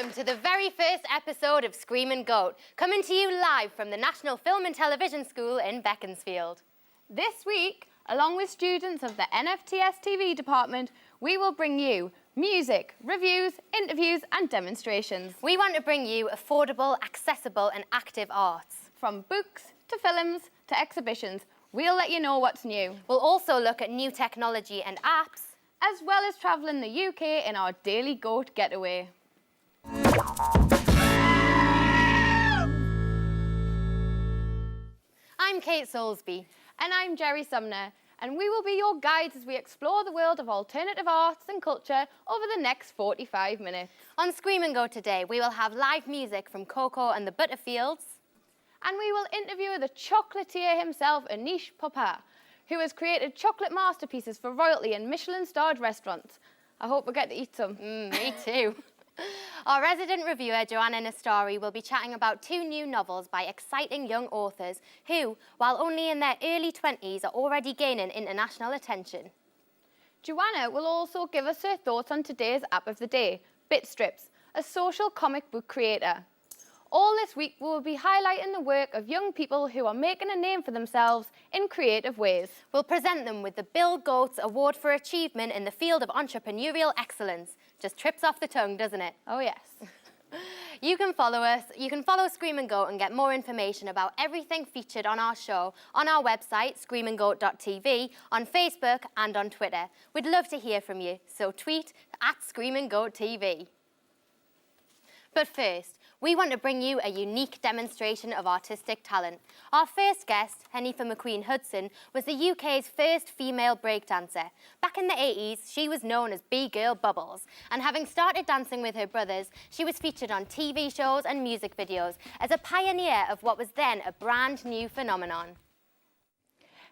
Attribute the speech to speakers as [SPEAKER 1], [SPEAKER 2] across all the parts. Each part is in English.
[SPEAKER 1] Welcome to the very first episode of Screamin' Goat, coming to you live from the National Film and Television School in Beaconsfield.
[SPEAKER 2] This week, along with students of the NFTS TV department, we will bring you music, reviews, interviews and demonstrations.
[SPEAKER 1] We want to bring you affordable, accessible and active arts.
[SPEAKER 2] From books to films to exhibitions, we'll let you know what's new.
[SPEAKER 1] We'll also look at new technology and apps,
[SPEAKER 2] as well as travelling the UK in our daily goat getaway.
[SPEAKER 1] I'm Kate Soulsby.
[SPEAKER 2] And I'm Jerry Sumner, and we will be your guides as we explore the world of alternative arts and culture over the next 45 minutes.
[SPEAKER 1] On Screamin' Goat today, we will have live music from CoCo and the Butterfields.
[SPEAKER 2] And we will interview the chocolatier himself, Aneesh Popat, who has created chocolate masterpieces for royalty in Michelin-starred restaurants. I hope we get to eat some.
[SPEAKER 1] Me too. Our resident reviewer, Joanna Nastari, will be chatting about two new novels by exciting young authors who, while only in their early 20s, are already gaining international attention.
[SPEAKER 2] Joanna will also give us her thoughts on today's app of the day, Bitstrips, a social comic book creator. All this week, we will be highlighting the work of young people who are making a name for themselves in creative ways.
[SPEAKER 1] We'll present them with the Bill Gates Award for Achievement in the field of entrepreneurial excellence. Just trips off the tongue, doesn't it?
[SPEAKER 2] Oh, yes.
[SPEAKER 1] You can follow us. You can follow Screamin' Goat and get more information about everything featured on our show on our website, screaminggoat.tv, on Facebook and on Twitter. We'd love to hear from you, so tweet at screaminggoattv. But first, we want to bring you a unique demonstration of artistic talent. Our first guest, Hanifa McQueen Hudson, was the UK's first female breakdancer. Back in the 80s, she was known as B-Girl Bubbles, and having started dancing with her brothers, she was featured on TV shows and music videos as a pioneer of what was then a brand new phenomenon.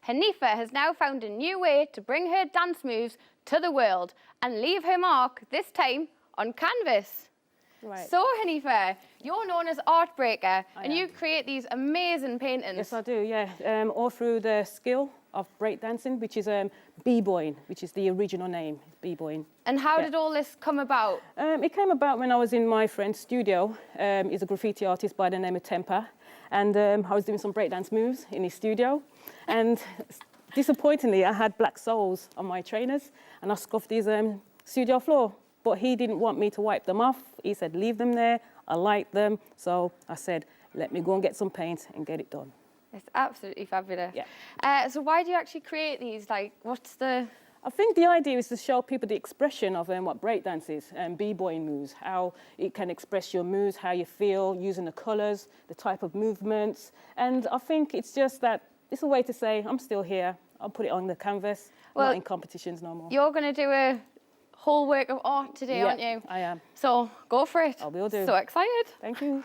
[SPEAKER 2] Hanifa has now found a new way to bring her dance moves to the world and leave her mark, this time, on canvas.
[SPEAKER 3] Right.
[SPEAKER 2] So, Hanifa, you're known as Art Breaker, and
[SPEAKER 3] am.
[SPEAKER 2] you create these amazing paintings.
[SPEAKER 3] Yes, I do, yeah. All through the skill of breakdancing, which is b-boying, which is the original name, b-boying.
[SPEAKER 2] And how did all this come about?
[SPEAKER 3] It came about when I was in my friend's studio. He's a graffiti artist by the name of Temper, and I was doing some breakdance moves in his studio. And disappointingly, I had black soles on my trainers, and I scuffed his studio floor. But he didn't want me to wipe them off. He said, leave them there. I like them. So I said, let me go and get some paint and get it done.
[SPEAKER 2] It's absolutely fabulous.
[SPEAKER 3] Yeah.
[SPEAKER 2] So why do you actually create these? Like, what's the...
[SPEAKER 3] I think the idea is to show people the expression of what breakdance is, and b-boying moves, how it can express your moves, how you feel, using the colours, the type of movements. And I think it's just that it's a way to say, I'm still here. I'll put it on the canvas, not in competitions no more.
[SPEAKER 2] You're going to do a whole work of art today, aren't you?
[SPEAKER 3] I am.
[SPEAKER 2] So go for it.
[SPEAKER 3] I will do.
[SPEAKER 2] So excited.
[SPEAKER 3] Thank you.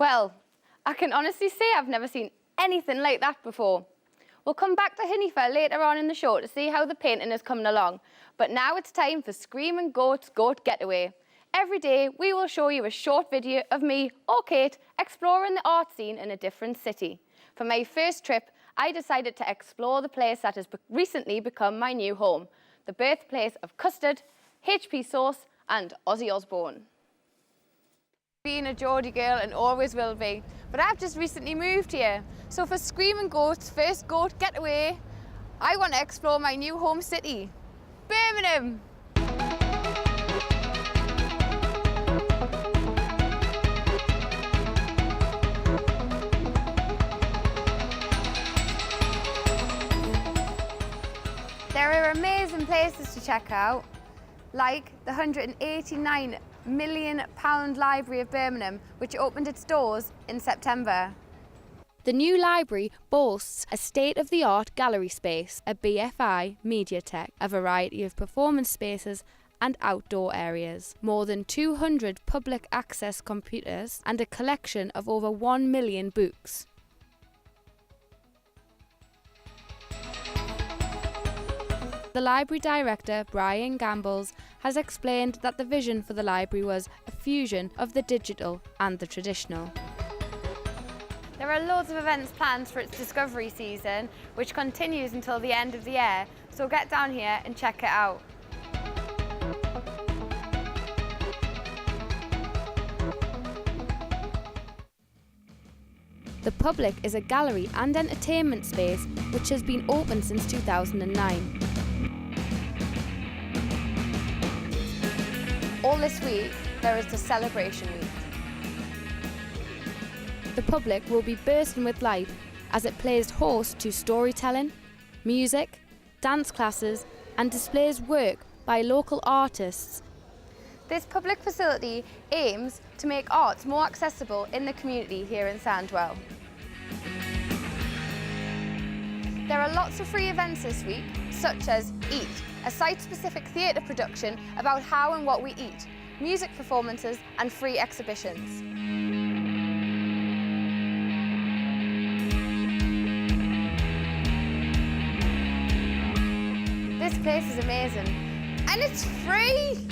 [SPEAKER 2] Well, I can honestly say I've never seen anything like that before. We'll come back to Hanifa later on in the show to see how the painting is coming along. But now it's time for Screaming Goat's Goat Getaway. Every day, we will show you a short video of me or Kate exploring the art scene in a different city. For my first trip, I decided to explore the place that has recently become my new home, the birthplace of custard, HP sauce and Ozzy Osbourne. Being a Geordie girl and always will be, but I've just recently moved here. So for Screaming Goat's first goat getaway, I want to explore my new home city, Birmingham. There are amazing places to check out, like the £189 million Library of Birmingham, which opened its doors in September.
[SPEAKER 4] The new library boasts a state-of-the-art gallery space, a BFI media tech, a variety of performance spaces and outdoor areas, more than 200 public access computers and a collection of over 1 million books. The library director, Brian Gambles, has explained that the vision for the library was a fusion of the digital and the traditional.
[SPEAKER 2] There are loads of events planned for its discovery season, which continues until the end of the year, so get down here and check it out.
[SPEAKER 4] The Public is a gallery and entertainment space which has been open since 2009.
[SPEAKER 2] All this week, there is the Celebration Week.
[SPEAKER 4] The Public will be bursting with life as it plays host to storytelling, music, dance classes and displays work by local artists.
[SPEAKER 2] This public facility aims to make arts more accessible in the community here in Sandwell. There are lots of free events this week, such as Eat, a site-specific theatre production about how and what we eat, music performances and free exhibitions. This place is amazing, and it's free!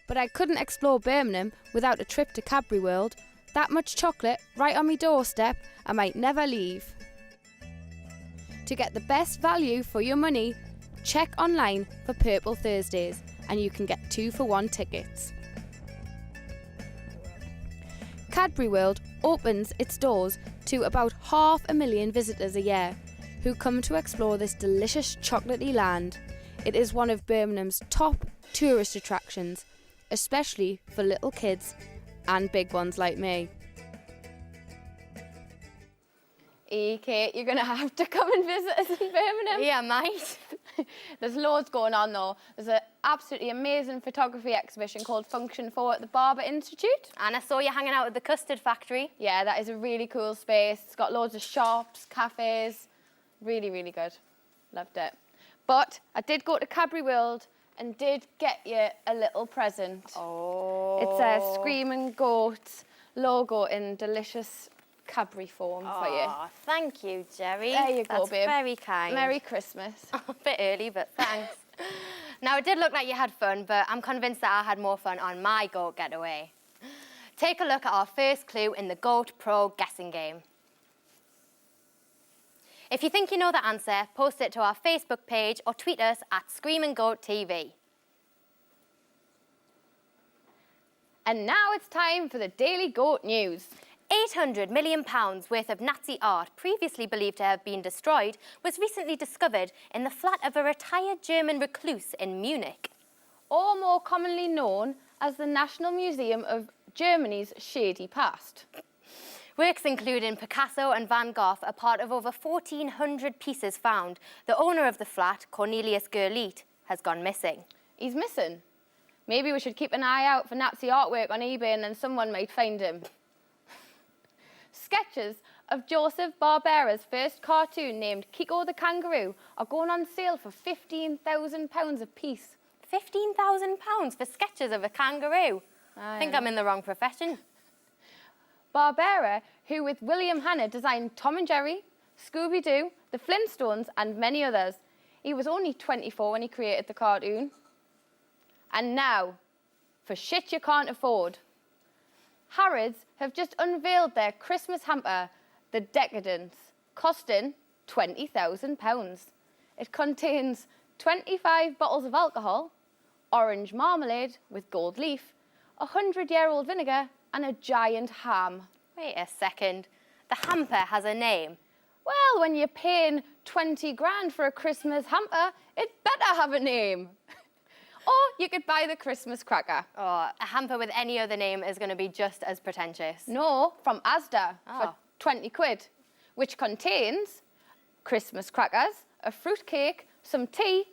[SPEAKER 4] But I couldn't explore Birmingham without a trip to Cadbury World. That much chocolate right on my doorstep, I might never leave. To get the best value for your money, check online for Purple Thursdays and you can get 2-for-1 tickets. Cadbury World opens its doors to about 500,000 visitors a year who come to explore this delicious chocolatey land. It is one of Birmingham's top tourist attractions, especially for little kids and big ones like me.
[SPEAKER 2] Kate, you're going to have to come and visit us in Birmingham.
[SPEAKER 1] Yeah, mate.
[SPEAKER 2] There's loads going on though. There's an absolutely amazing photography exhibition called Function 4 at the Barber Institute.
[SPEAKER 1] And I saw you hanging out at the custard factory.
[SPEAKER 2] Yeah, that is a really cool space. It's got loads of shops, cafes. Really, really good. Loved it. But I did go to Cadbury World and did get you a little present.
[SPEAKER 1] Oh.
[SPEAKER 2] It's a Screaming Goat logo in delicious Cadbury form for you.
[SPEAKER 1] Oh, thank you, Jerry.
[SPEAKER 2] There you go,
[SPEAKER 1] That's
[SPEAKER 2] babe.
[SPEAKER 1] very kind.
[SPEAKER 2] Merry Christmas.
[SPEAKER 1] A bit early, but thanks. Now, it did look like you had fun, but I'm convinced that I had more fun on my goat getaway. Take a look at our first clue in the Goat Pro guessing game. If you think you know the answer, post it to our Facebook page or tweet us at Screaming Goat TV.
[SPEAKER 2] And now it's time for the Daily Goat News.
[SPEAKER 1] £800 million worth of Nazi art, previously believed to have been destroyed, was recently discovered in the flat of a retired German recluse in Munich.
[SPEAKER 2] Or more commonly known as the National Museum of Germany's shady past.
[SPEAKER 1] Works including Picasso and Van Gogh are part of over 1,400 pieces found. The owner of the flat, Cornelius Gerliet, has gone missing.
[SPEAKER 2] He's missing. Maybe we should keep an eye out for Nazi artwork on eBay and then someone might find him. Sketches of Joseph Barbera's first cartoon named CoCo the Kangaroo are going on sale for £15,000 a piece.
[SPEAKER 1] £15,000 for sketches of a kangaroo. I think I'm in the wrong profession.
[SPEAKER 2] Barbera, who with William Hanna designed Tom and Jerry, Scooby-Doo, the Flintstones and many others. He was only 24 when he created the cartoon. And now, for shit you can't afford. Harrods have just unveiled their Christmas hamper, The Decadence, costing £20,000. It contains 25 bottles of alcohol, orange marmalade with gold leaf, 100-year-old vinegar and a giant ham.
[SPEAKER 1] Wait a second. The hamper has a name.
[SPEAKER 2] Well, when you're paying 20 grand for a Christmas hamper, it better have a name. Or you could buy the Christmas cracker.
[SPEAKER 1] Oh, a hamper with any other name is going to be just as pretentious.
[SPEAKER 2] No, from Asda for 20 quid, which contains Christmas crackers, a fruit cake, some tea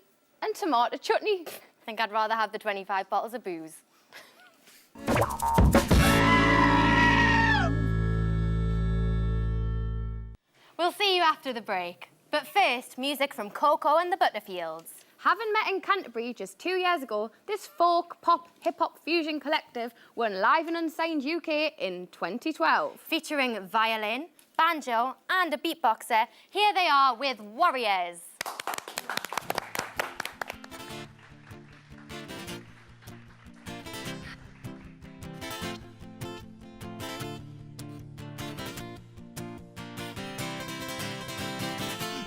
[SPEAKER 2] and tomato chutney.
[SPEAKER 1] I think I'd rather have the 25 bottles of booze. We'll see you after the break. But first, music from CoCo and the Butterfields.
[SPEAKER 2] Having met in Canterbury just 2 years ago, this folk, pop, hip-hop fusion collective went live and unsigned UK in 2012.
[SPEAKER 1] Featuring violin, banjo and a beatboxer, here they are with Warriors.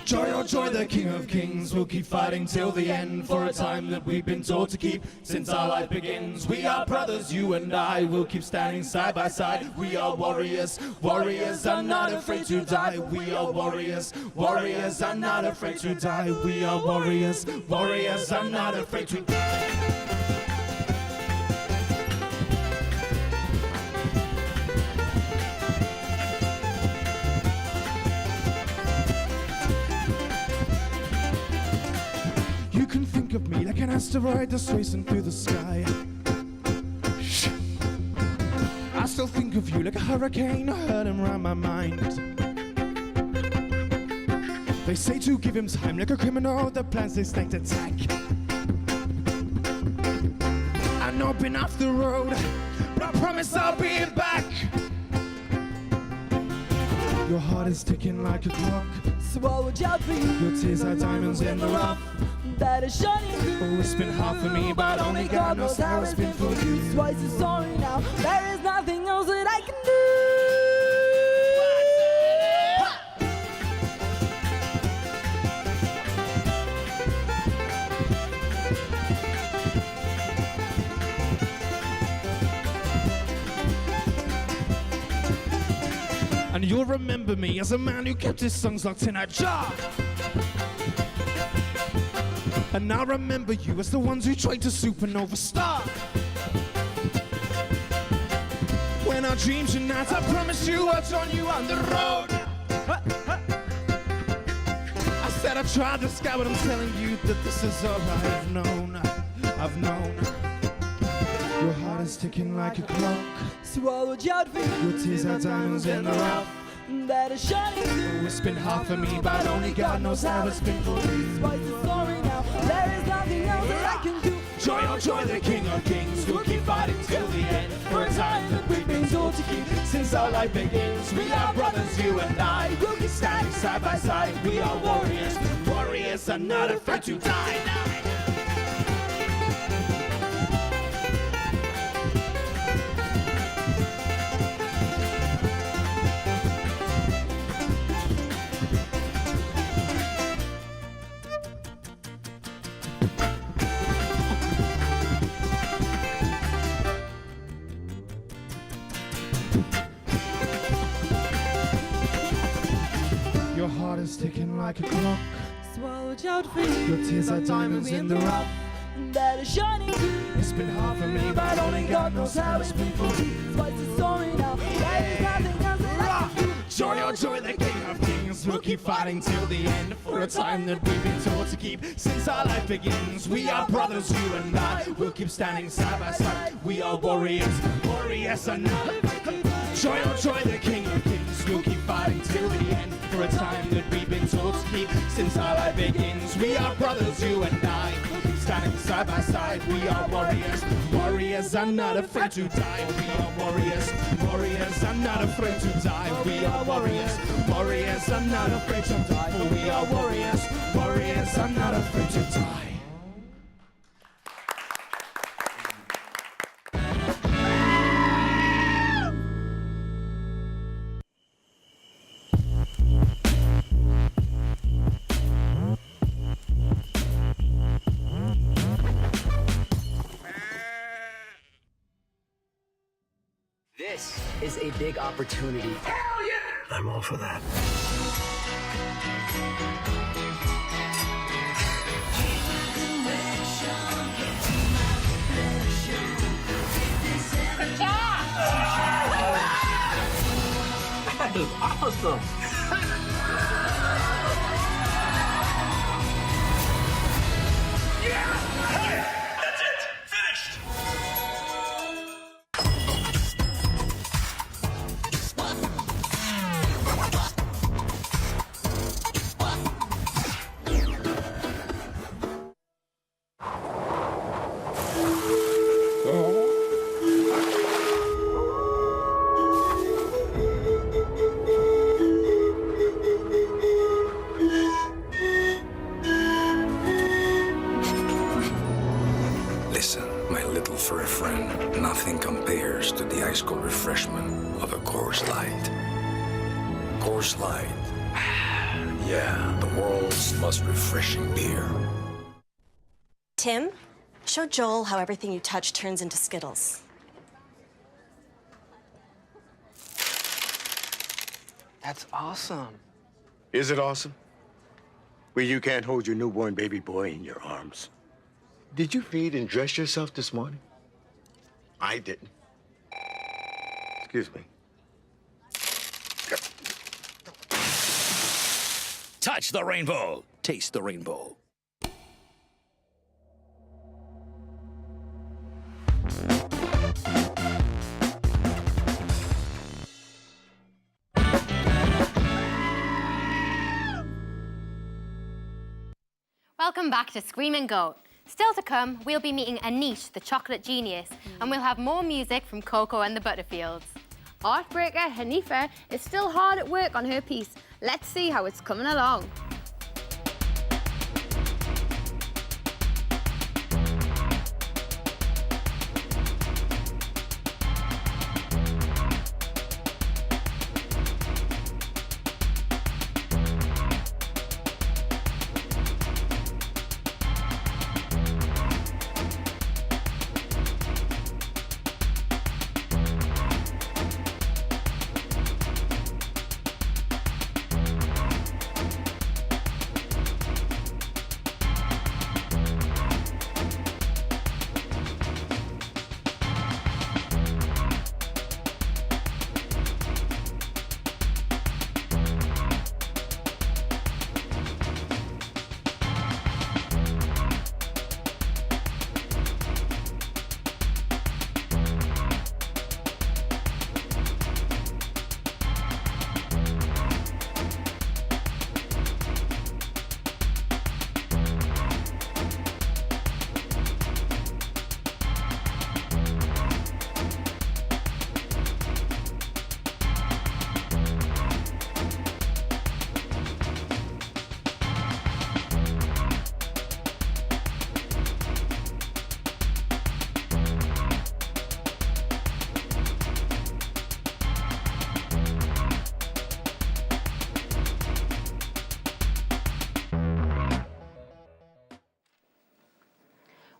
[SPEAKER 5] Joy, oh joy, the King of Kings will keep fighting till the end for a time that we've been told to keep since our life begins. We are brothers, you and I will keep standing side by side. We are warriors, warriors are not afraid to die. We are warriors, warriors are not afraid to die. We are warriors, warriors are not afraid to die. Of me like an asteroid that's racing through the sky. Shh. I still think of you like a hurricane hurling around my mind. They say to give him time like a criminal that plans this night attack. I know I've been off the road, but I promise I'll be back. Your heart is ticking like a clock,
[SPEAKER 6] so what would you be?
[SPEAKER 5] Your tears are diamonds in the rough.
[SPEAKER 6] That is shining through.
[SPEAKER 5] Oh, it's been hard for me, but only God knows how it's been for you.
[SPEAKER 6] Twice the story now. There is nothing else that I can
[SPEAKER 5] do. And you'll remember me as a man who kept his songs locked in a jar. And I remember you as the ones who tried to supernova star. When our dreams unite, I promise you I'll join you on the road. I said I tried the sky, but I'm telling you that this is all I've known. I've known. Your heart is ticking like a clock,
[SPEAKER 6] so what would you be?
[SPEAKER 5] Your tears are diamonds in the rough.
[SPEAKER 6] That is shining through.
[SPEAKER 5] Oh, it's been hard for me, but only God knows how it's been for you.
[SPEAKER 6] Twice the story now. There is nothing else that I can do.
[SPEAKER 5] Joy, oh joy, the King of Kings will keep fighting till the end for a time that we've been told to keep since our life begins. We are brothers, you and I will keep standing side by side. We are warriors, warriors are not afraid to die. Your heart is ticking like a clock,
[SPEAKER 6] So what would you be?
[SPEAKER 5] your tears are diamonds in the rough.
[SPEAKER 6] That is shining through.
[SPEAKER 5] It's been hard for me, but only God knows how it's been for you.
[SPEAKER 6] Twice the story now. There is nothing else that I can do.
[SPEAKER 5] Joy, oh joy, the King of Kings will keep fighting till the end for a time that we've been told to keep since our life begins. We are brothers, you and I will keep standing side by side. We are warriors, warriors are not. Joy, oh joy, the King of Kings will keep fighting till the end for a time that we've been told to keep since our life begins. We are brothers, you and I will keep standing side by side. We are warriors. Warriors are not afraid to die. We are warriors. Warriors are not afraid to die. We are warriors. Warriors are not afraid to die. For we are warriors. Warriors are not afraid to die.
[SPEAKER 7] This is a big opportunity. Hell yeah! I'm all for that. That is awesome!
[SPEAKER 5] Yeah! Hey! That's it! Finished!
[SPEAKER 8] Listen, my little furry friend, nothing compares to the ice-cold refreshment of a Coors Light. Coors Light. Yeah, the world's most refreshing beer.
[SPEAKER 9] Tim, show Joel how everything you touch turns into Skittles.
[SPEAKER 7] That's awesome.
[SPEAKER 10] Is it awesome? Well, you can't hold your newborn baby boy in your arms. Did you feed and dress yourself this morning? I didn't. Excuse me.
[SPEAKER 11] Touch the rainbow. Taste the rainbow.
[SPEAKER 1] Welcome back to Screaming Goat. Still to come, we'll be meeting Aneesh, the chocolate genius, and we'll have more music from CoCo and the Butterfields.
[SPEAKER 2] Artbreaker Hanifa is still hard at work on her piece. Let's see how it's coming along.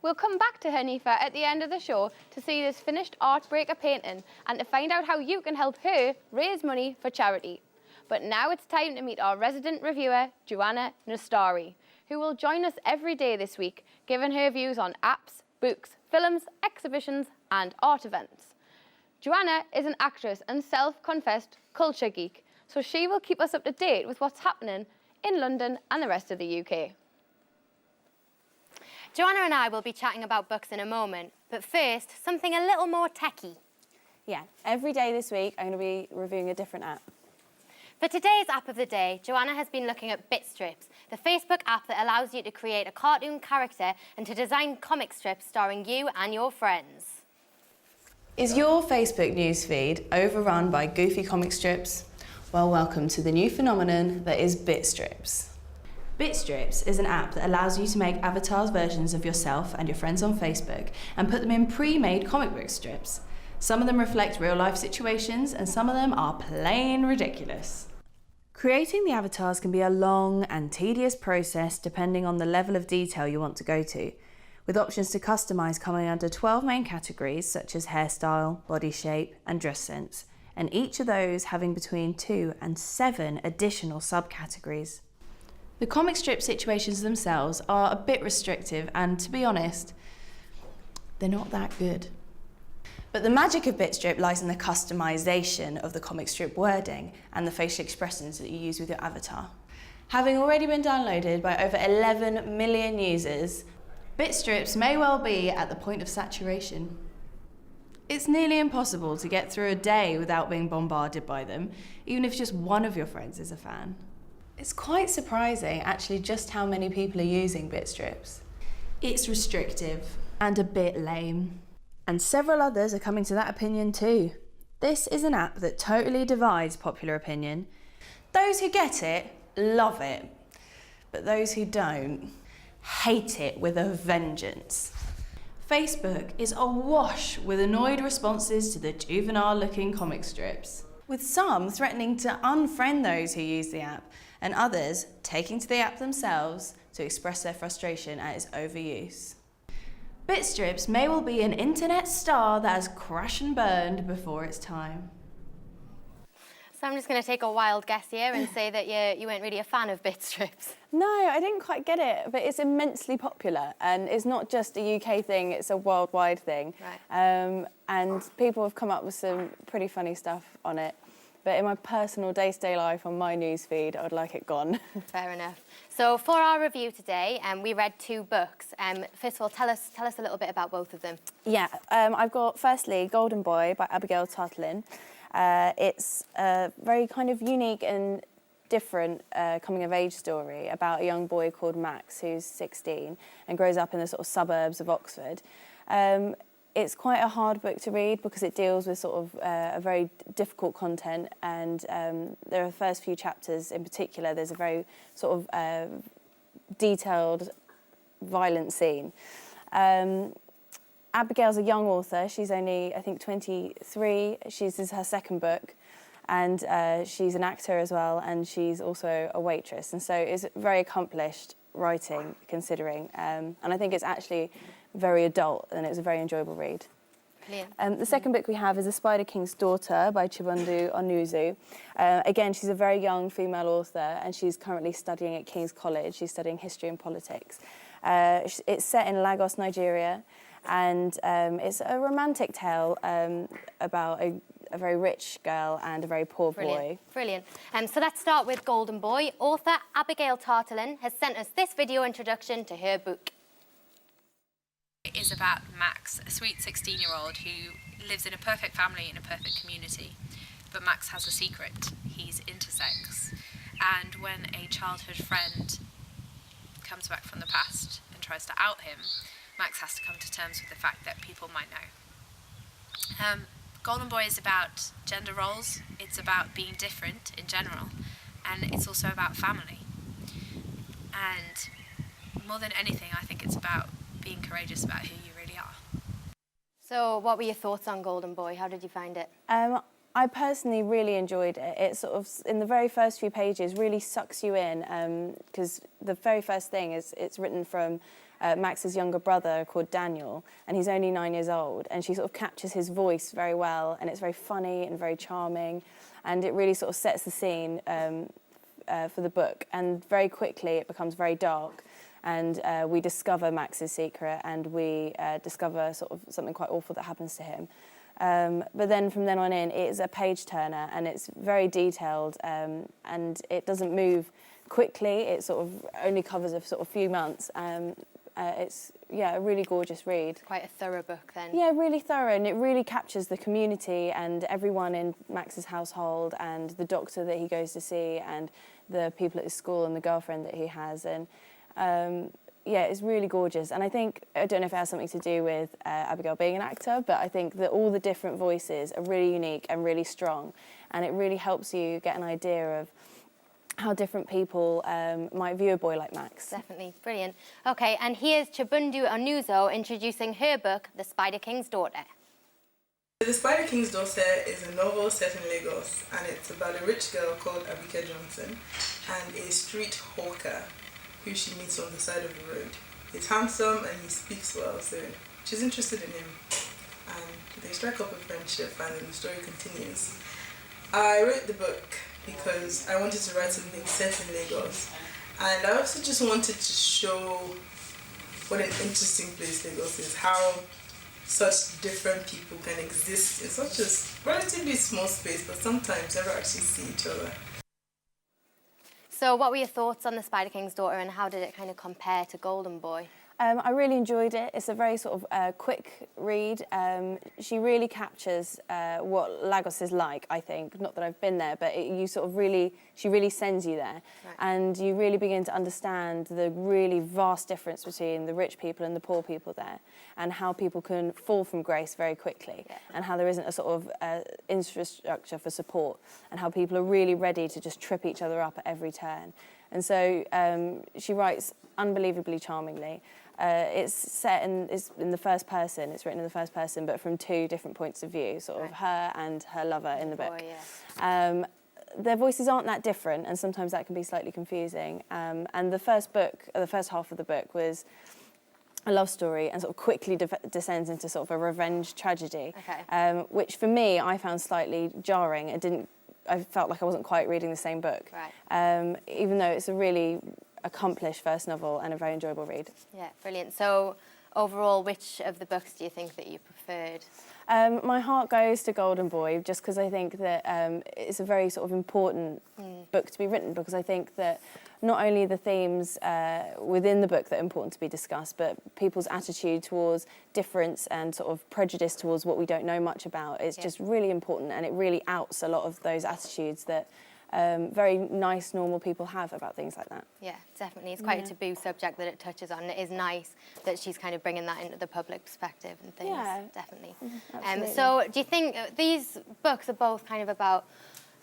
[SPEAKER 2] We'll come back to Hanifa at the end of the show to see this finished Artbreaker painting and to find out how you can help her raise money for charity. But now it's time to meet our resident reviewer, Joanna Nastari, who will join us every day this week, giving her views on apps, books, films, exhibitions, and art events. Joanna is an actress and self-confessed culture geek, so she will keep us up to date with what's happening in London and the rest of the UK.
[SPEAKER 1] Joanna and I will be chatting about books in a moment, but first, something a little more techie.
[SPEAKER 12] Yeah, every day this week I'm going to be reviewing a different app.
[SPEAKER 1] For today's app of the day, Joanna has been looking at Bitstrips, the Facebook app that allows you to create a cartoon character and to design comic strips starring you and your friends.
[SPEAKER 12] Is your Facebook newsfeed overrun by goofy comic strips? Well, welcome to the new phenomenon that is Bitstrips. Bitstrips is an app that allows you to make avatars versions of yourself and your friends on Facebook and put them in pre-made comic book strips. Some of them reflect real-life situations and some of them are plain ridiculous. Creating the avatars can be a long and tedious process depending on the level of detail you want to go to, with options to customise coming under 12 main categories such as hairstyle, body shape and dress sense, and each of those having between 2 and 7 additional subcategories. The comic strip situations themselves are a bit restrictive and, to be honest, they're not that good. But the magic of Bitstrip lies in the customisation of the comic strip wording and the facial expressions that you use with your avatar. Having already been downloaded by over 11 million users, Bitstrips may well be at the point of saturation. It's nearly impossible to get through a day without being bombarded by them, even if just one of your friends is a fan. It's quite surprising, actually, just how many people are using Bitstrips. It's restrictive and a bit lame. And several others are coming to that opinion too. This is an app that totally divides popular opinion. Those who get it, love it. But those who don't, hate it with a vengeance. Facebook is awash with annoyed responses to the juvenile-looking comic strips, with some threatening to unfriend those who use the app, and others taking to the app themselves to express their frustration at its overuse. Bitstrips may well be an internet star that has crashed and burned before its time.
[SPEAKER 1] So I'm just going to take a wild guess here and say that you weren't really a fan of Bitstrips.
[SPEAKER 13] No, I didn't quite get it, but it's immensely popular, and it's not just a UK thing, it's a worldwide thing.
[SPEAKER 1] Right.
[SPEAKER 13] And people have come up with some pretty funny stuff on it. But in my personal day-to-day life on my newsfeed, I would like it gone.
[SPEAKER 1] Fair enough. So for our review today, we read 2 books. First of all, tell us a little bit about both of them.
[SPEAKER 13] Yeah, I've got, firstly, Golden Boy by Abigail Tartellin. It's a very kind of unique and different coming-of-age story about a young boy called Max, who's 16 and grows up in the sort of suburbs of Oxford. It's quite a hard book to read because it deals with sort of a very difficult content, and there are the first few chapters in particular, there's a very sort of detailed, violent scene. Abigail's a young author. She's only, I think, 23. This is her second book, and she's an actor as well, and she's also a waitress, and so it's very accomplished writing, considering, and I think it's actually very adult, and it was a very enjoyable read.
[SPEAKER 1] Brilliant.
[SPEAKER 13] The second book we have is The Spider King's Daughter by Chibundu Onuzu. Again, she's a very young female author, and she's currently studying at King's College. She's studying history and politics. It's set in Lagos, Nigeria, and it's a romantic tale about a very rich girl and a very poor boy.
[SPEAKER 1] Brilliant. So let's start with Golden Boy. Author Abigail Tartellin has sent us this video introduction to her book.
[SPEAKER 14] It is about Max, a sweet 16-year-old who lives in a perfect family in a perfect community. But Max has a secret. He's intersex. And when a childhood friend comes back from the past and tries to out him, Max has to come to terms with the fact that people might know. Golden Boy is about gender roles. It's about being different in general. And it's also about family. And more than anything, I think it's about being courageous about who you really are.
[SPEAKER 1] So what were your thoughts on Golden Boy? How did you find it?
[SPEAKER 13] I personally really enjoyed it. It sort of, in the very first few pages, really sucks you in, because the very first thing is it's written from Max's younger brother called Daniel, and he's only 9 years old, and she sort of captures his voice very well, and it's very funny and very charming, and it really sort of sets the scene for the book, and very quickly it becomes very dark. And we discover Max's secret, and we discover sort of something quite awful that happens to him. But then from then on in, it's a page turner, and it's very detailed, and it doesn't move quickly. It sort of only covers a sort of few months, It's, yeah, a really gorgeous read.
[SPEAKER 1] Quite a thorough book then.
[SPEAKER 13] Yeah, really thorough, and it really captures the community and everyone in Max's household and the doctor that he goes to see and the people at his school and the girlfriend that he has. And yeah, it's really gorgeous. And I think, I don't know if it has something to do with Abigail being an actor, but I think that all the different voices are really unique and really strong. And it really helps you get an idea of how different people might view a boy like Max.
[SPEAKER 1] Definitely, brilliant. Okay, and here's Chibundu Onuzo introducing her book, The Spider King's Daughter.
[SPEAKER 15] The Spider King's Daughter is a novel set in Lagos, and it's about a rich girl called Abike Johnson and a street hawker who she meets on the side of the road. He's handsome and he speaks well, so she's interested in him. And they strike up a friendship, and then the story continues. I wrote the book because I wanted to write something set in Lagos, and I also just wanted to show what an interesting place Lagos is, how such different people can exist in such a relatively small space, but sometimes never actually see each other.
[SPEAKER 1] So what were your thoughts on The Spider King's Daughter, and how did it kind of compare to Golden Boy?
[SPEAKER 13] I really enjoyed it. It's a very sort of quick read. She really captures what Lagos is like, I think. Not that I've been there, but she really sends you there. Right. And you really begin to understand the really vast difference between the rich people and the poor people there, and how people can fall from grace very quickly, and how there isn't a sort of infrastructure for support, and how people are really ready to just trip each other up at every turn. And so she writes unbelievably charmingly. It's in the first person, it's written in the first person, but from two different points of view, sort of her and her lover in the book. Their voices aren't that different, and sometimes that can be slightly confusing. And the first half of the book was a love story and sort of quickly descends into sort of a revenge tragedy, which for me I found slightly jarring. I felt like I wasn't quite reading the same book, even though it's a really accomplished first novel and a very enjoyable read.
[SPEAKER 1] Yeah, brilliant. So overall, which of the books do you think that you preferred?
[SPEAKER 13] My heart goes to Golden Boy, just because I think that it's a very sort of important book to be written, because I think that not only the themes within the book that are important to be discussed, but people's attitude towards difference and sort of prejudice towards what we don't know much about is just really important, and it really outs a lot of those attitudes that very nice, normal people have about things like that.
[SPEAKER 1] Yeah, definitely. It's quite a taboo subject that it touches on. It is nice that she's kind of bringing that into the public perspective and things. Yeah,
[SPEAKER 13] definitely.
[SPEAKER 1] So do you think these books are both kind of about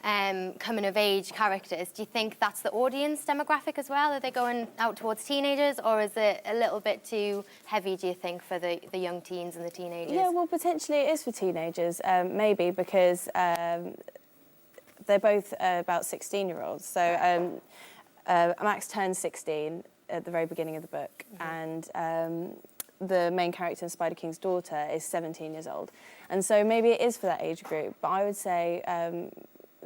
[SPEAKER 1] coming-of-age characters? Do you think that's the audience demographic as well? Are they going out towards teenagers, or is it a little bit too heavy, do you think, for the young teens and the teenagers?
[SPEAKER 13] Yeah, well, potentially it is for teenagers, maybe, because they're both about 16-year-olds. So Max turns 16 at the very beginning of the book, and the main character in Spider King's Daughter is 17 years old. And so maybe it is for that age group, but I would say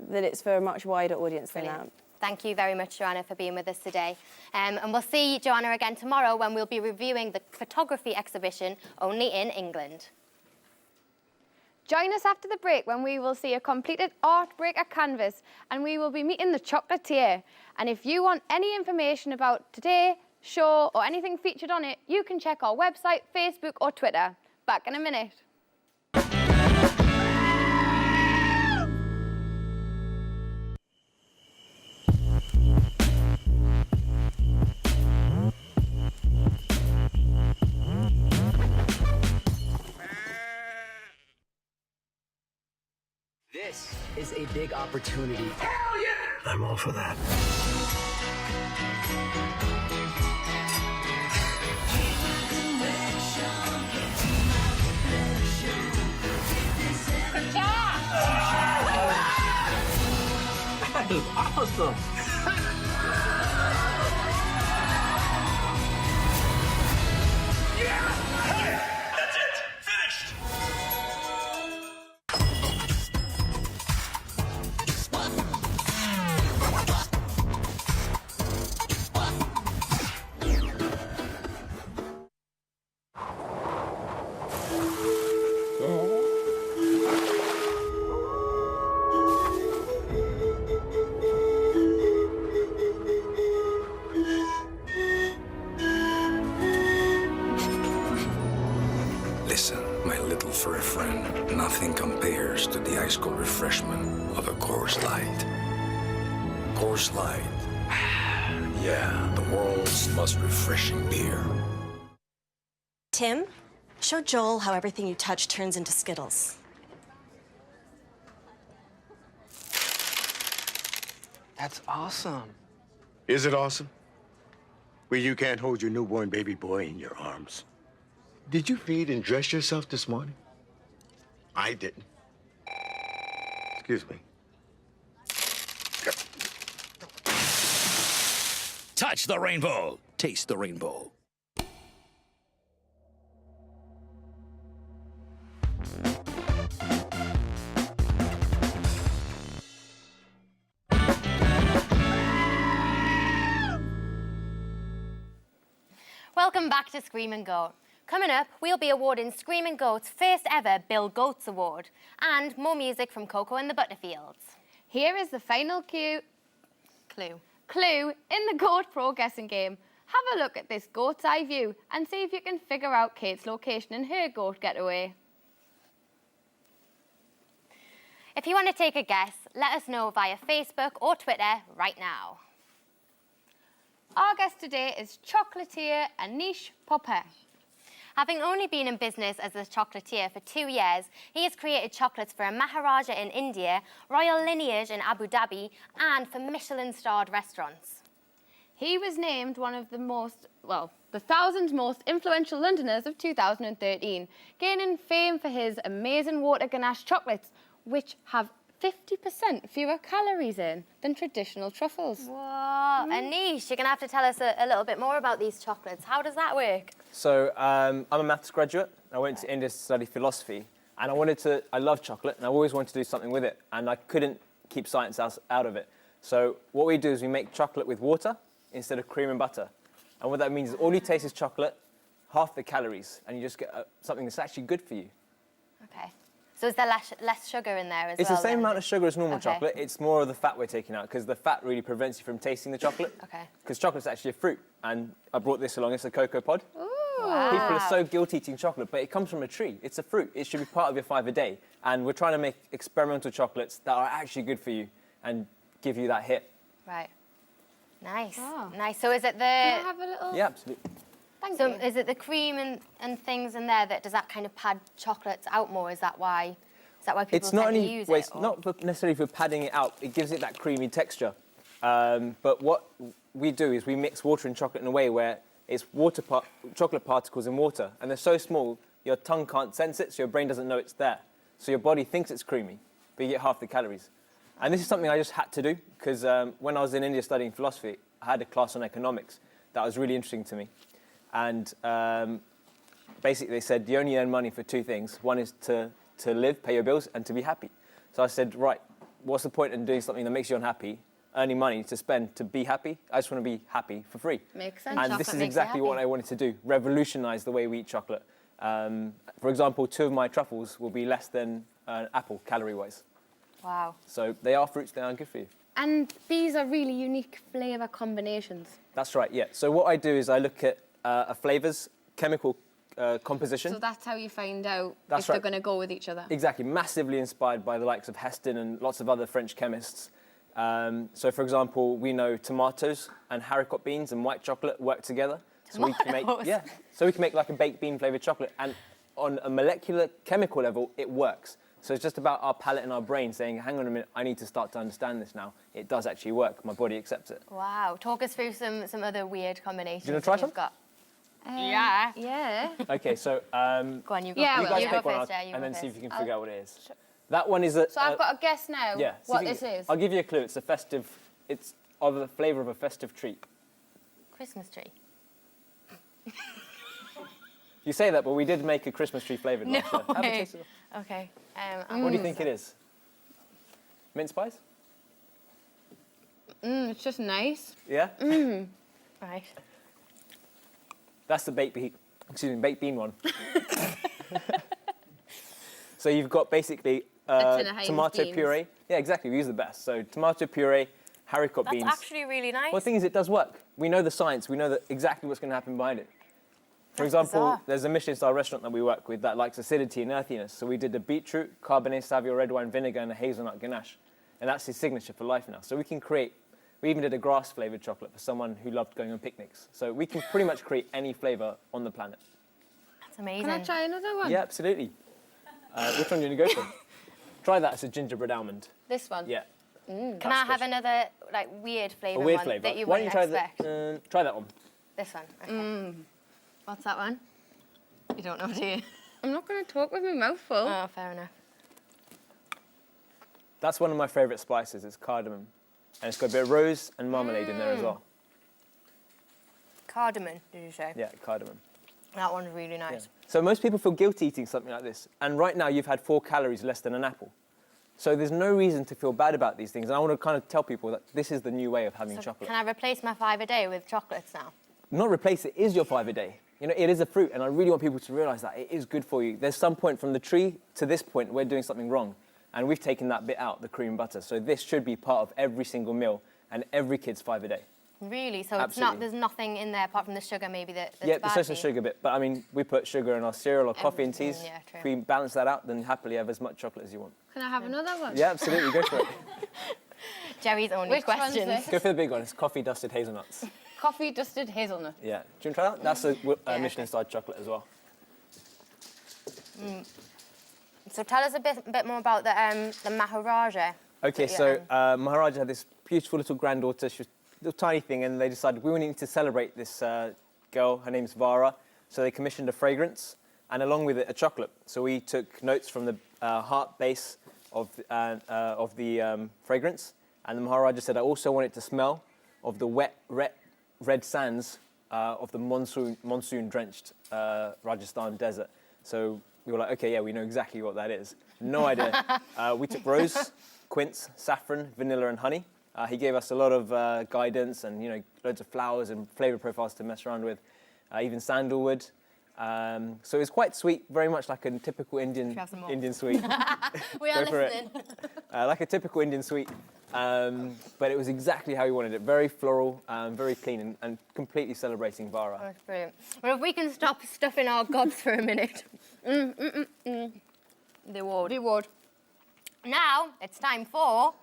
[SPEAKER 13] that it's for a much wider audience than that.
[SPEAKER 1] Thank you very much, Joanna, for being with us today. And we'll see Joanna again tomorrow when we'll be reviewing the photography exhibition Only in England.
[SPEAKER 2] Join us after the break when we will see a completed art break at Canvas, and we will be meeting the Chocolatier. And if you want any information about today, show, or anything featured on it, you can check our website, Facebook or Twitter. Back in a minute.
[SPEAKER 7] This is a big opportunity.
[SPEAKER 8] Hell yeah! I'm all for that.
[SPEAKER 6] That is awesome!
[SPEAKER 5] That's it! Finished!
[SPEAKER 8] for a friend, nothing compares to the ice cold refreshment of a Coors Light. Coors Light. Yeah, the world's most refreshing beer.
[SPEAKER 9] Tim, show Joel how everything you touch turns into Skittles.
[SPEAKER 16] That's awesome.
[SPEAKER 10] Is it awesome? Well, you can't hold your newborn baby boy in your arms. Did you feed and dress yourself this morning? I didn't. Excuse me.
[SPEAKER 11] Touch the rainbow. Taste the rainbow.
[SPEAKER 1] Welcome back to Scream and Goat. Coming up, we'll be awarding Scream and Goat's first ever Bill Goats Award and more music from CoCo and the Butterfields.
[SPEAKER 2] Here is the final clue in the Goat Pro guessing game. Have a look at this goat's eye view and see if you can figure out Kate's location in her goat getaway.
[SPEAKER 1] If you want to take a guess, let us know via Facebook or Twitter right now.
[SPEAKER 2] Our guest today is chocolatier Aneesh Popat.
[SPEAKER 1] Having only been in business as a chocolatier for 2 years, he has created chocolates for a Maharaja in India, royal lineage in Abu Dhabi, and for Michelin-starred restaurants.
[SPEAKER 2] He was named one of the 1,000 most influential Londoners of 2013, gaining fame for his amazing water ganache chocolates, which have 50% fewer calories in than traditional truffles.
[SPEAKER 1] Whoa, Aneesh, you're going to have to tell us a little bit more about these chocolates. How does that work?
[SPEAKER 16] So I'm a maths graduate. I went to India to study philosophy, and I love chocolate, and I always wanted to do something with it, and I couldn't keep science out of it. So what we do is we make chocolate with water instead of cream and butter. And what that means is all you taste is chocolate, half the calories, and you just get something that's actually good for you.
[SPEAKER 1] Okay. So is there less sugar in there as well?
[SPEAKER 16] It's the same amount of sugar as normal
[SPEAKER 1] Okay.
[SPEAKER 16] chocolate. It's more of the fat we're taking out, because the fat really prevents you from tasting the chocolate.
[SPEAKER 1] Okay.
[SPEAKER 16] Because chocolate's actually a fruit, and I brought this along. It's a cocoa pod.
[SPEAKER 2] Ooh.
[SPEAKER 1] Wow.
[SPEAKER 16] People are so guilty eating chocolate, but it comes from a tree. It's a fruit. It should be part of your 5 a day. And we're trying to make experimental chocolates that are actually good for you and give you that hit.
[SPEAKER 1] Right. Nice.
[SPEAKER 2] Oh.
[SPEAKER 1] Nice. So is it the...
[SPEAKER 2] Can I have a little...
[SPEAKER 16] Yeah, absolutely.
[SPEAKER 2] Thank
[SPEAKER 1] So
[SPEAKER 2] you.
[SPEAKER 1] is it the cream and things in there does that kind of pad chocolates out more? Is that why people
[SPEAKER 16] It's not
[SPEAKER 1] tend to
[SPEAKER 16] only
[SPEAKER 1] use
[SPEAKER 16] well,
[SPEAKER 1] it?
[SPEAKER 16] it's not necessarily for padding it out. It gives it that creamy texture. But what we do is we mix water and chocolate in a way where it's chocolate particles in water, and they're so small your tongue can't sense it, so your brain doesn't know it's there. So your body thinks it's creamy, but you get half the calories. And this is something I just had to do because when I was in India studying philosophy, I had a class on economics that was really interesting to me. And basically they said you only earn money for 2 things. One is to live, pay your bills, and to be happy. So I said, right, what's the point in doing something that makes you unhappy, earning money to spend to be happy? I just want to be happy for free.
[SPEAKER 2] Makes sense.
[SPEAKER 16] And
[SPEAKER 1] Chocolate
[SPEAKER 16] this is
[SPEAKER 1] makes you
[SPEAKER 16] exactly what
[SPEAKER 1] happy.
[SPEAKER 16] I wanted to do, revolutionise the way we eat chocolate. For example, 2 of my truffles will be less than an apple, calorie-wise.
[SPEAKER 1] Wow.
[SPEAKER 16] So they are fruits, they are good for you.
[SPEAKER 2] And these are really unique flavour combinations.
[SPEAKER 16] That's right, yeah. So what I do is I look at a flavour's chemical composition.
[SPEAKER 2] So that's how you find out
[SPEAKER 16] That's
[SPEAKER 2] if they're
[SPEAKER 16] right.
[SPEAKER 2] going to go with each other.
[SPEAKER 16] Exactly, massively inspired by the likes of Heston and lots of other French chemists. So, for example, we know tomatoes and haricot beans and white chocolate work together. So we can make, so we can make like a baked bean flavoured chocolate, and on a molecular chemical level, it works. So it's just about our palate and our brain saying, hang on a minute, I need to start to understand this now. It does actually work. My body accepts it.
[SPEAKER 1] Wow. Talk us through some other weird combinations.
[SPEAKER 16] Do you want to try
[SPEAKER 1] that
[SPEAKER 16] some?
[SPEAKER 1] you've got.
[SPEAKER 2] Yeah. Yeah.
[SPEAKER 16] Okay, so
[SPEAKER 1] Go on, you go.
[SPEAKER 2] Yeah,
[SPEAKER 16] you
[SPEAKER 2] well,
[SPEAKER 16] guys
[SPEAKER 2] you
[SPEAKER 16] pick
[SPEAKER 2] go
[SPEAKER 16] one
[SPEAKER 1] first,
[SPEAKER 16] out
[SPEAKER 1] yeah, you
[SPEAKER 16] and
[SPEAKER 1] go
[SPEAKER 16] then see if
[SPEAKER 1] first.
[SPEAKER 16] you can figure out what it is. That one is a...
[SPEAKER 2] So I've got to guess now
[SPEAKER 16] yeah,
[SPEAKER 2] what
[SPEAKER 16] see if
[SPEAKER 2] this
[SPEAKER 16] you can-
[SPEAKER 2] is.
[SPEAKER 16] I'll give you a clue. It's a festive... It's of the flavour of a festive treat.
[SPEAKER 1] Christmas tree.
[SPEAKER 16] You say that, but we did make a Christmas tree flavoured
[SPEAKER 1] No
[SPEAKER 16] one. So have a
[SPEAKER 1] way.
[SPEAKER 16] taste of it.
[SPEAKER 1] Okay.
[SPEAKER 16] What do you think it is? Mince pies?
[SPEAKER 2] It's just nice.
[SPEAKER 16] Yeah?
[SPEAKER 1] Right.
[SPEAKER 16] That's the baked bean one. So you've got basically
[SPEAKER 2] A tin of Heinz
[SPEAKER 16] tomato
[SPEAKER 2] beans.
[SPEAKER 16] puree. Yeah, exactly. We use the best. So tomato puree, haricot
[SPEAKER 1] That's
[SPEAKER 16] beans.
[SPEAKER 1] actually really nice.
[SPEAKER 16] Well, the thing is, it does work. We know the science. We know exactly what's going to happen behind it. For example, there's a Michelin-star restaurant that we work with that likes acidity and earthiness. So we did a beetroot, Cabernet Sauvignon red wine vinegar, and a hazelnut ganache. And that's his signature for life now. So we can create, we even did a grass-flavoured chocolate for someone who loved going on picnics. So we can pretty much create any flavour on the planet.
[SPEAKER 1] That's amazing.
[SPEAKER 2] Can I try another one?
[SPEAKER 16] Yeah, absolutely. Which one do you want to go for? Try that. It's a gingerbread almond.
[SPEAKER 2] This one?
[SPEAKER 16] Yeah.
[SPEAKER 1] Can I have another like weird flavour
[SPEAKER 16] weird
[SPEAKER 1] one
[SPEAKER 16] flavour.
[SPEAKER 1] that you
[SPEAKER 16] Why don't
[SPEAKER 1] wouldn't
[SPEAKER 16] you try
[SPEAKER 1] expect?
[SPEAKER 16] try that one.
[SPEAKER 1] This one. Okay. What's that one? You don't know, do you?
[SPEAKER 2] I'm not going to talk with my mouth full.
[SPEAKER 1] Oh, fair enough.
[SPEAKER 16] That's one of my favourite spices. It's cardamom. And it's got a bit of rose and marmalade in there as well.
[SPEAKER 1] Cardamom, did you say?
[SPEAKER 16] Yeah, cardamom.
[SPEAKER 1] That one's really nice.
[SPEAKER 16] Yeah. So most people feel guilty eating something like this. And right now you've had 4 calories less than an apple. So there's no reason to feel bad about these things. And I want to kind of tell people that this is the new way of having chocolate.
[SPEAKER 1] Can I replace my 5 a day with chocolates now?
[SPEAKER 16] Not replace it, is your 5 a day. You know, it is a fruit, and I really want people to realise that it is good for you. There's some point from the tree to this point we're doing something wrong, and we've taken that bit out, the cream and butter. So this should be part of every single meal and every kid's 5 a day.
[SPEAKER 1] Really? So
[SPEAKER 16] Absolutely.
[SPEAKER 1] it's not, there's nothing in there apart from the sugar maybe that's
[SPEAKER 16] Yeah,
[SPEAKER 1] bad
[SPEAKER 16] there's
[SPEAKER 1] for
[SPEAKER 16] just a
[SPEAKER 1] you?
[SPEAKER 16] sugar bit, but I mean, we put sugar in our cereal or coffee and teas.
[SPEAKER 1] Yeah, true.
[SPEAKER 16] If we balance that out, then happily have as much chocolate as you want.
[SPEAKER 2] Can I have another one?
[SPEAKER 16] Yeah, absolutely, go for it.
[SPEAKER 1] Jerry's only
[SPEAKER 2] Which one's
[SPEAKER 1] questions.
[SPEAKER 2] this?
[SPEAKER 16] Go for the big one, it's coffee dusted hazelnuts.
[SPEAKER 2] Coffee dusted hazelnut.
[SPEAKER 16] Yeah, do you want to try that? That's a Michelin-starred chocolate as well.
[SPEAKER 1] So tell us a bit more about the Maharaja.
[SPEAKER 16] Okay, so Maharaja had this beautiful little granddaughter. She was a little tiny thing, and they decided we need to celebrate this girl. Her name's Vara. So they commissioned a fragrance, and along with it, a chocolate. So we took notes from the heart base of the fragrance, and the Maharaja said, I also want it to smell of the wet, red sands of the monsoon-drenched Rajasthan desert. So we were like, okay, yeah, we know exactly what that is. No idea. We took rose, quince, saffron, vanilla, and honey. He gave us a lot of guidance and, you know, loads of flowers and flavour profiles to mess around with, even sandalwood. So it's quite sweet, very much like a typical Indian sweet.
[SPEAKER 1] We are listening.
[SPEAKER 16] Like a typical Indian sweet, but it was exactly how he wanted it. Very floral, very clean, and completely celebrating Vara.
[SPEAKER 1] That's brilliant. Well, if we can stop stuffing our gobs for a minute. They would.
[SPEAKER 2] They would.
[SPEAKER 1] Now, it's time for...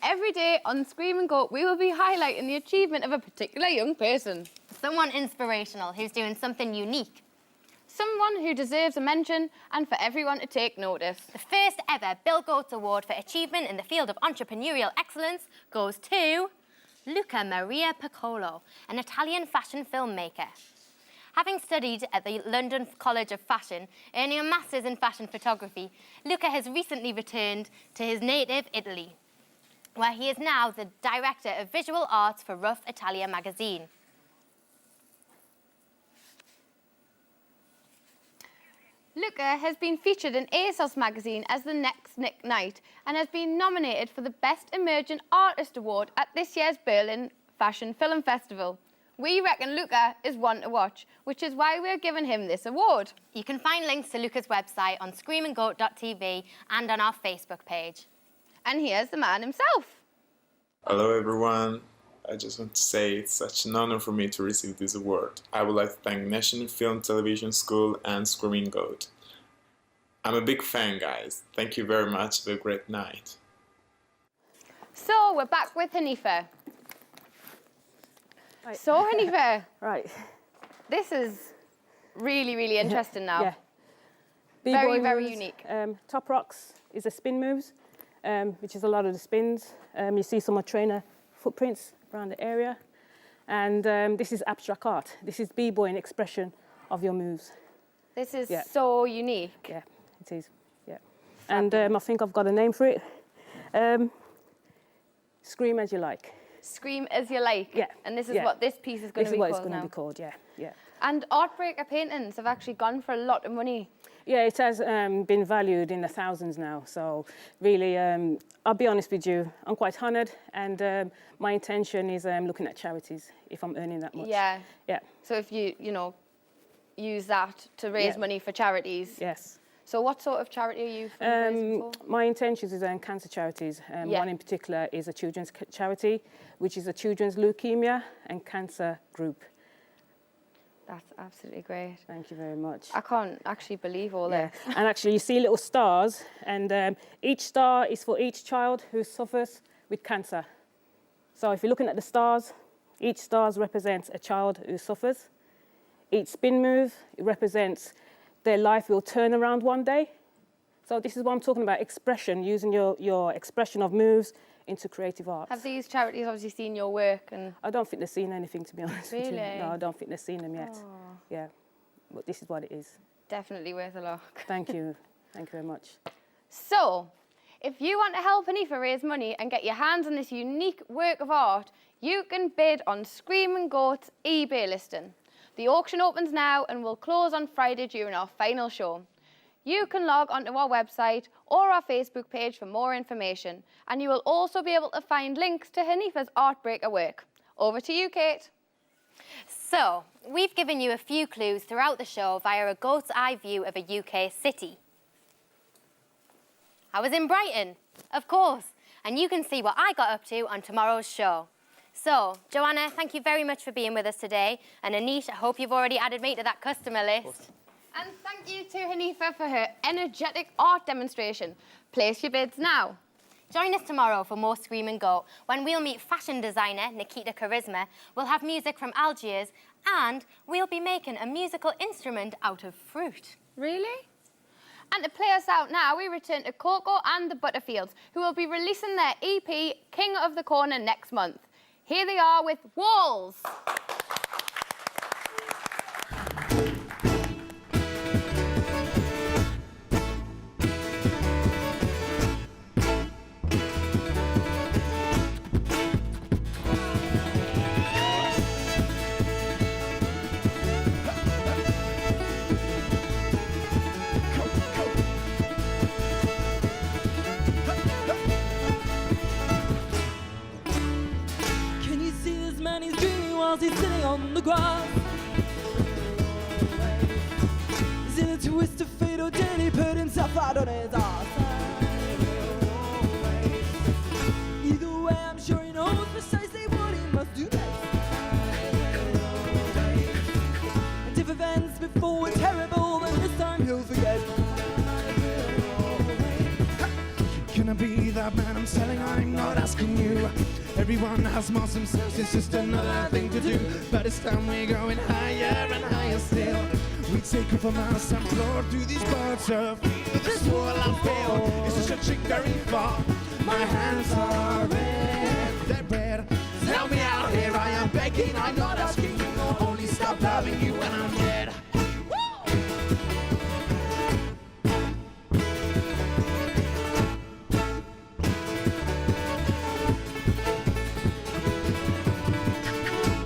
[SPEAKER 2] Every day on Scream and Goat, we will be highlighting the achievement of a particular young person.
[SPEAKER 1] Someone inspirational who's doing something unique.
[SPEAKER 2] Someone who deserves a mention and for everyone to take notice.
[SPEAKER 1] The first ever Bill Gates Award for Achievement in the field of entrepreneurial excellence goes to Luca Maria Piccolo, an Italian fashion filmmaker. Having studied at the London College of Fashion, earning a master's in fashion photography, Luca has recently returned to his native Italy, where he is now the director of visual arts for Rough Italia magazine.
[SPEAKER 2] Luca has been featured in ASOS magazine as the next Nick Knight and has been nominated for the Best Emerging Artist Award at this year's Berlin Fashion Film Festival. We reckon Luca is one to watch, which is why we're giving him this award.
[SPEAKER 1] You can find links to Luca's website on screamandgoat.tv and on our Facebook page.
[SPEAKER 2] And here's the man himself.
[SPEAKER 17] Hello everyone. I just want to say it's such an honor for me to receive this award. I would like to thank National Film Television School and Screaming Goat. I'm a big fan, guys. Thank you very much. Have a great night.
[SPEAKER 2] So we're back with Hanifa. Right. So Hanifa.
[SPEAKER 3] Right.
[SPEAKER 2] This is really, really interesting now.
[SPEAKER 3] Yeah.
[SPEAKER 2] Very, very
[SPEAKER 3] moves,
[SPEAKER 2] unique.
[SPEAKER 3] Top Rocks is a spin moves, which is a lot of the spins. You see some of trainer footprints around the area. And this is abstract art. This is b-boying expression of your moves.
[SPEAKER 2] This is so unique.
[SPEAKER 3] Yeah, it is. Yeah. And I think I've got a name for it. Scream as you like.
[SPEAKER 2] Scream as you like.
[SPEAKER 3] Yeah.
[SPEAKER 2] And this is what this piece is going to be called now.
[SPEAKER 3] This is what it's going to be called, yeah. Yeah.
[SPEAKER 2] And art breaker paintings have actually gone for a lot of money.
[SPEAKER 3] Yeah, it has been valued in the thousands now. So really, I'll be honest with you, I'm quite honoured, and my intention is looking at charities if I'm earning that much.
[SPEAKER 2] Yeah.
[SPEAKER 3] Yeah.
[SPEAKER 2] So if you know, use that to raise money for charities.
[SPEAKER 3] Yes.
[SPEAKER 2] So what sort of charity are you fundraising for?
[SPEAKER 3] My intentions is cancer charities. One in particular is a children's charity, which is a children's leukemia and cancer group.
[SPEAKER 2] That's absolutely great.
[SPEAKER 3] Thank you very much.
[SPEAKER 2] I can't actually believe all this.
[SPEAKER 3] And actually, you see little stars, and each star is for each child who suffers with cancer. So if you're looking at the stars, each star represents a child who suffers. Each spin move, it represents their life will turn around one day. So this is what I'm talking about, expression, using your expression of moves into creative arts.
[SPEAKER 2] Have these charities obviously seen your work? And
[SPEAKER 3] I don't think they've seen anything, to be honest with you.
[SPEAKER 2] Really?
[SPEAKER 3] No, I don't think they've seen them yet.
[SPEAKER 2] Oh.
[SPEAKER 3] Yeah, but this is what it is.
[SPEAKER 2] Definitely worth a look.
[SPEAKER 3] Thank you. Thank you very much.
[SPEAKER 2] So, if you want to help Hanifa raise money and get your hands on this unique work of art, you can bid on Screaming Goat's eBay listing. The auction opens now and will close on Friday during our final show. You can log onto our website or our Facebook page for more information, and you will also be able to find links to Hanifa's Artbreaker work. Over to you, Kate.
[SPEAKER 1] So, we've given you a few clues throughout the show via a goat's eye view of a UK city. I was in Brighton, of course, and you can see what I got up to on tomorrow's show. So, Joanna, thank you very much for being with us today, and Aneesh, I hope you've already added me to that customer list.
[SPEAKER 2] And thank you to Hanifa for her energetic art demonstration. Place your bids now.
[SPEAKER 1] Join us tomorrow for more Scream and Goat, when we'll meet fashion designer Nikita Charisma, we'll have music from Algiers, and we'll be making a musical instrument out of fruit.
[SPEAKER 2] Really? And to play us out now, we return to CoCo and the Butterfields, who will be releasing their EP, King of the Corner, next month. Here they are with Walls.
[SPEAKER 6] He's sitting on the grass. Is it a twist of fate, or did he put himself out on his ass? Either way, I'm sure he knows precisely what he must do next. And if events before were terrible, then this time he'll forget.
[SPEAKER 5] Can I be that man I'm selling? I'm not asking you. Everyone has masked themselves, it's just another thing to do. But it's time we're going higher and higher still. We take off a mouse and floor through these parts of this wall I feel. It's stretching very far. My hands are red, they're red. Help me out here, I am begging, I'm not asking you. I'll only stop loving you when I'm dead.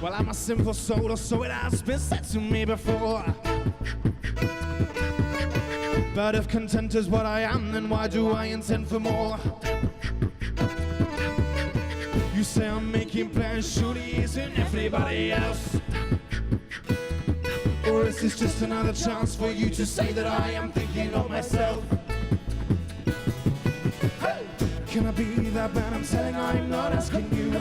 [SPEAKER 5] Well, I'm a simple soul, or so it has been said to me before. But if content is what I am, then why do I intend for more? You say I'm making plans, surely isn't everybody else? Or is this just another chance for you to say that I am thinking of myself? Can I be that man I'm telling? I'm not asking you.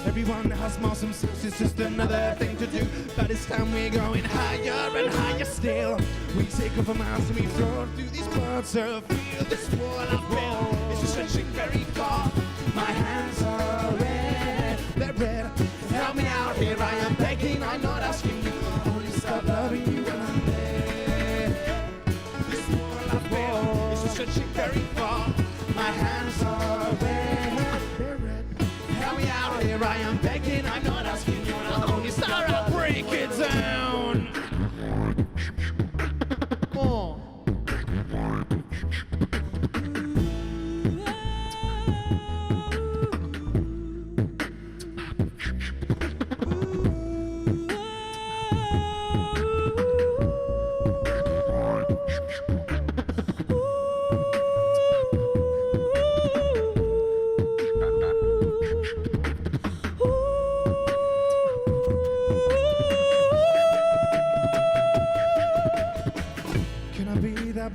[SPEAKER 5] Everyone has masked themselves, it's just another thing to do. But it's time we're going higher and higher still. We take off a mask and we floor through these parts of feel this wall I feel. It's just stretching very far. My hands are red, they're red. Help me out here, I am begging, I'm not asking you. Only stop loving you when I'm dead. This wall I feel, it's just stretching very far. My hands are red, they're red. Help me out here, I am begging, I'm not asking you. I'll only stop, I'll break it down. Oh.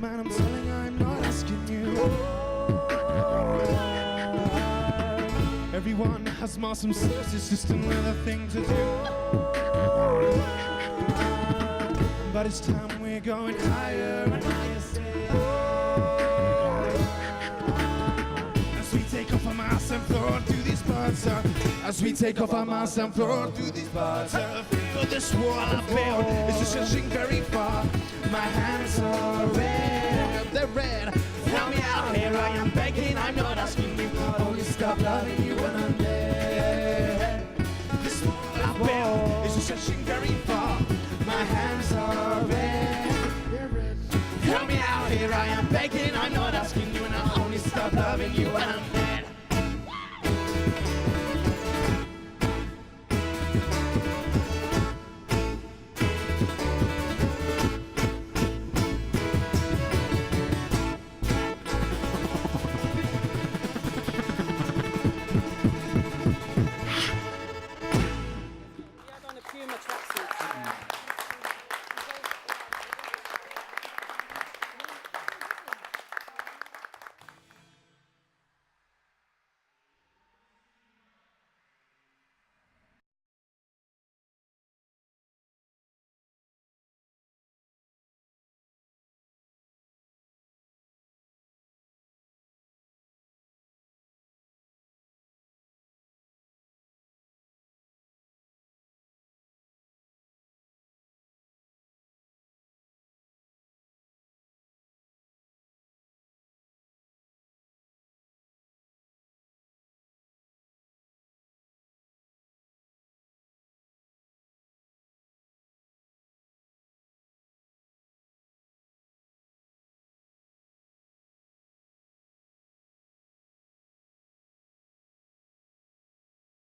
[SPEAKER 5] Man, I'm telling Everyone has awesome sources, just another thing to do. But it's time we're going higher and higher still. As we take off our masks and floor through these parts, as we take off our masks and floor through these parts, feel this wall I built is just stretching very far. My hands are red, they're red. Help me out, here I am begging, I'm not asking you. Only stop loving